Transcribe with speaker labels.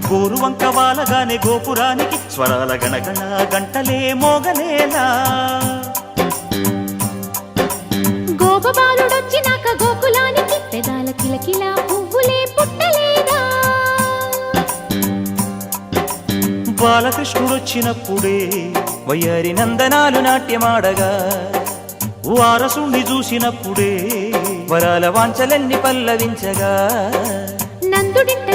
Speaker 1: గోరువంక వాలగానే గోపురానికి స్వరాల గణగణ గంటలే మోగనేలా
Speaker 2: గోపబాలుడొచ్చినాక గోకులానికి పెదాల కిలకిలా పువ్వులే పుట్టలేదా
Speaker 1: బాలకృష్ణుడొచ్చినప్పుడే వయ్యారి నందనాలు నాట్యమాడగా వారసుండి చూసినప్పుడే వరాల వాంఛలన్నీ పల్లవించగా
Speaker 2: నందుడింత